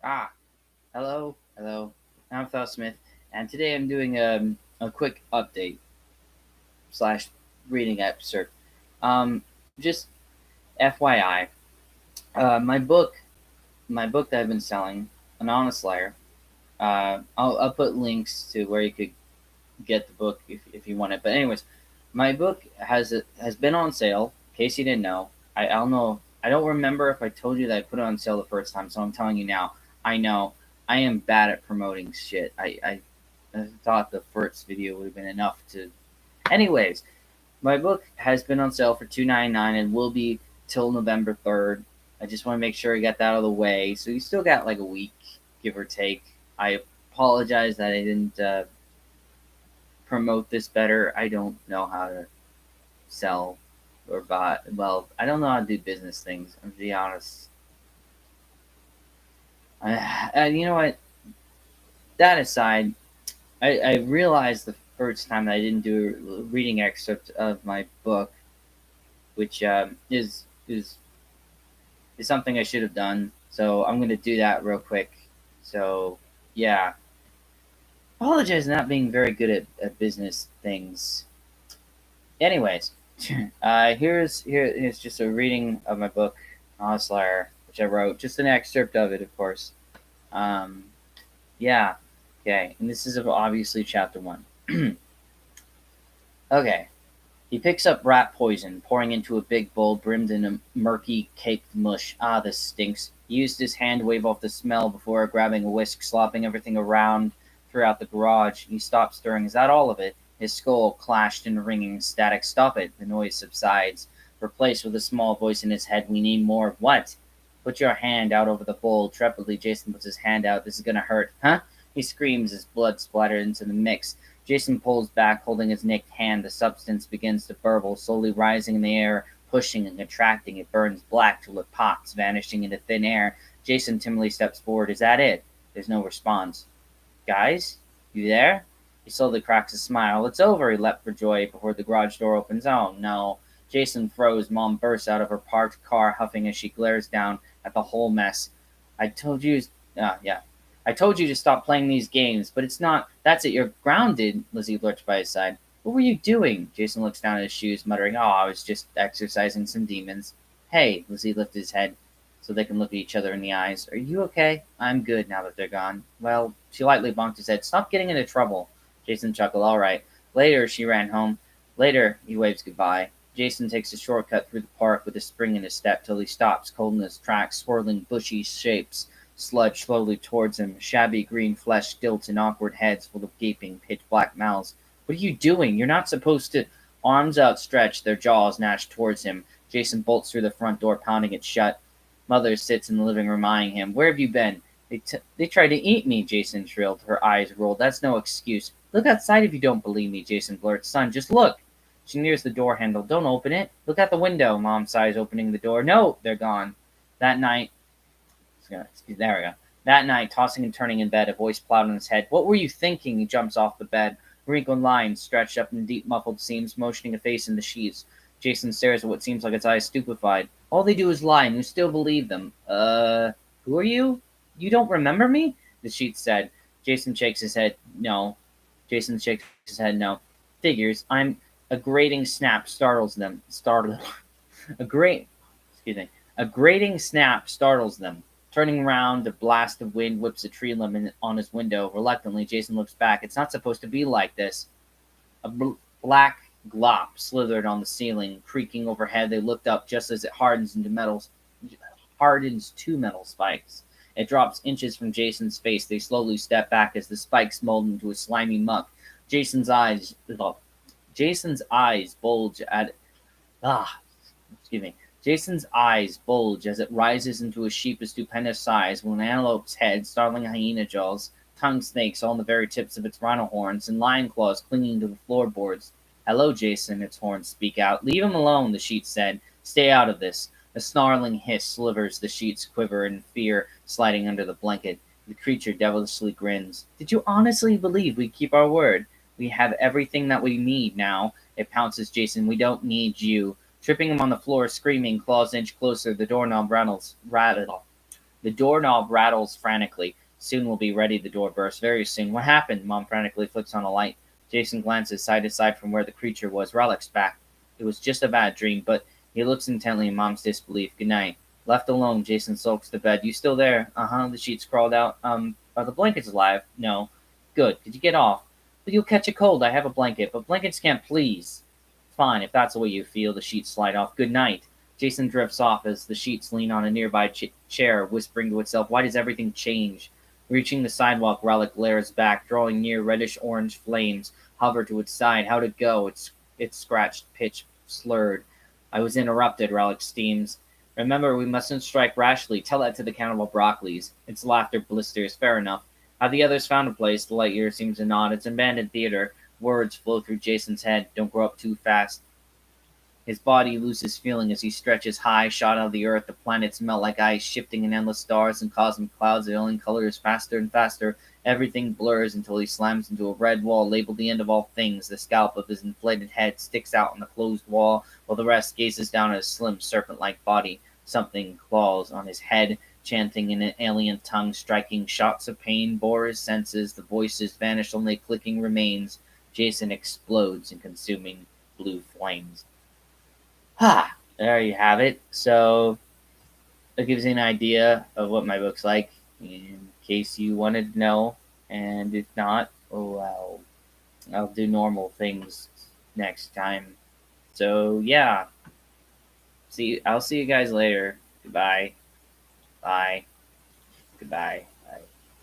Ah, hello. I'm Thal Smith, and today I'm doing a quick update slash reading excerpt. Just FYI, my book that I've been selling, An Honest Liar. I'll put links to where you could get the book if you want it. But anyways, my book has been on sale. In case you didn't know, I don't know. I don't remember if I told you that I put it on sale the first time, so I'm telling you now. I know I am bad at promoting shit. I thought the first video would have been enough to. Anyways, my book has been on sale for $2.99 and will be till November 3rd. I just want to make sure I get that out of the way. So you still got like a week, give or take. I apologize that I didn't promote this better. I don't know how to sell or buy. Well, I don't know how to do business things. I'm to be honest. You know what? That aside, I realized the first time that I didn't do a reading excerpt of my book, which is something I should have done. So I'm gonna do that real quick. So yeah, apologize for not being very good at business things. Anyways, here's just a reading of my book, Honest Liar, which I wrote. Just an excerpt of it, of course. Um, yeah, okay, and this is obviously chapter one. Okay, he picks up rat poison, pouring into a big bowl brimmed in a murky, caked mush. Ah, this stinks. He used his hand to wave off the smell before grabbing a whisk, slopping everything around throughout the garage. He stopped stirring. Is that all of it? His skull clashed in ringing static. Stop it. The noise subsides, replaced with a small voice in his head. We need more of what? Put your hand out over the bowl. Trepidly, Jason puts his hand out. This is gonna hurt. Huh? He screams as blood splatters into the mix. Jason pulls back, holding his nicked hand. The substance begins to burble, slowly rising in the air, pushing and contracting. It burns black till it pops, vanishing into thin air. Jason timidly steps forward. Is that it? There's no response. Guys? You there? He slowly cracks a smile. It's over, he leapt for joy before the garage door opens. Oh no. Jason froze. Mom bursts out of her parked car, huffing as she glares down at the whole mess. I told you. Yeah. I told you to stop playing these games, but it's not. That's it, you're grounded. Lizzie lurched by his side. What were you doing? Jason looks down at his shoes, muttering, Oh, I was just exercising some demons. Hey, Lizzie lifted his head so they can look at each other in the eyes. Are you okay? I'm good now that they're gone. Well, she lightly bonked his head. Stop getting into trouble. Jason chuckled. All right. Later, she ran home. Later, he waves goodbye. Jason takes a shortcut through the park with a spring in his step till he stops, cold in his tracks, swirling bushy shapes sludge slowly towards him, shabby green flesh stilts and awkward heads full of gaping, pitch-black mouths. What are you doing? You're not supposed to. Arms outstretched, their jaws gnashed towards him. Jason bolts through the front door, pounding it shut. Mother sits in the living room, eyeing him. Where have you been? They tried to eat me, Jason shrilled. Her eyes rolled. That's no excuse. Look outside if you don't believe me, Jason blurts. Son, just look. She nears the door handle. Don't open it. Look out the window, Mom sighs, opening the door. No, they're gone. That night, there we go. That night, tossing and turning in bed, a voice plowed on his head. What were you thinking? He jumps off the bed. Wrinkled lines stretched up in deep muffled seams, motioning a face in the sheets. Jason stares at what seems like its eyes, stupefied. All they do is lie, and you still believe them. Who are you? You don't remember me? The sheet said. Jason shakes his head. No. Jason shakes his head. No. Figures. I'm. A grating snap startles them. Startled. a great. Excuse me. A grating snap startles them. Turning round, a blast of wind whips a tree limb on his window. Reluctantly, Jason looks back. It's not supposed to be like this. A black glop slithered on the ceiling, creaking overhead. They looked up just as it hardens two metal spikes. It drops inches from Jason's face. They slowly step back as the spikes mold into a slimy muck. Jason's eyes, Jason's eyes bulge at ah, excuse me. Jason's eyes bulge as it rises into a sheep of stupendous size, with an antelope's head, startling hyena jaws, tongue snakes on the very tips of its rhino horns, and lion claws clinging to the floorboards. Hello, Jason, its horns speak out. Leave him alone, the sheet said. Stay out of this. A snarling hiss slivers the sheet's quiver in fear, sliding under the blanket. The creature devilishly grins. Did you honestly believe we'd keep our word? We have everything that we need now. It pounces Jason. We don't need you. Tripping him on the floor, screaming, claws inch closer, the doorknob rattles. The doorknob rattles frantically. Soon we'll be ready, the door bursts. Very soon. What happened? Mom frantically flicks on a light. Jason glances side to side from where the creature was. Relic's back. It was just a bad dream, but he looks intently in Mom's disbelief. Good night. Left alone, Jason sulks to bed. You still there? Uh-huh, the sheets crawled out. Are the blankets alive? No. Good. Could you get off? But you'll catch a cold. I have a blanket, but blankets can't please. Fine, if that's the way you feel, the sheets slide off. Good night. Jason drifts off as the sheets lean on a nearby chair, whispering to itself, why does everything change? Reaching the sidewalk, Relic glares back, drawing near reddish-orange flames, hover to its side. How'd it go? It's scratched, pitch slurred. I was interrupted, Relic steams. Remember, we mustn't strike rashly. Tell that to the cannibal Broccoli's. Its laughter blisters. Fair enough. Have the others found a place? The light year seems to nod. It's an abandoned theater. Words flow through Jason's head. Don't grow up too fast. His body loses feeling as he stretches high, shot out of the earth. The planets melt like ice, shifting in endless stars and cosmic clouds, veiling colors faster and faster. Everything blurs until he slams into a red wall labeled the end of all things. The scalp of his inflated head sticks out on the closed wall, while the rest gazes down at his slim, serpent-like body. Something claws on his head, chanting in an alien tongue, striking shots of pain, bore his senses. The voices vanish, only clicking remains. Jason explodes in consuming blue flames. Ha! There you have it. So that gives you an idea of what my book's like, in case you wanted to know. And if not, oh well, I'll do normal things next time. So yeah, I'll see you guys later. Goodbye. Bye. Goodbye.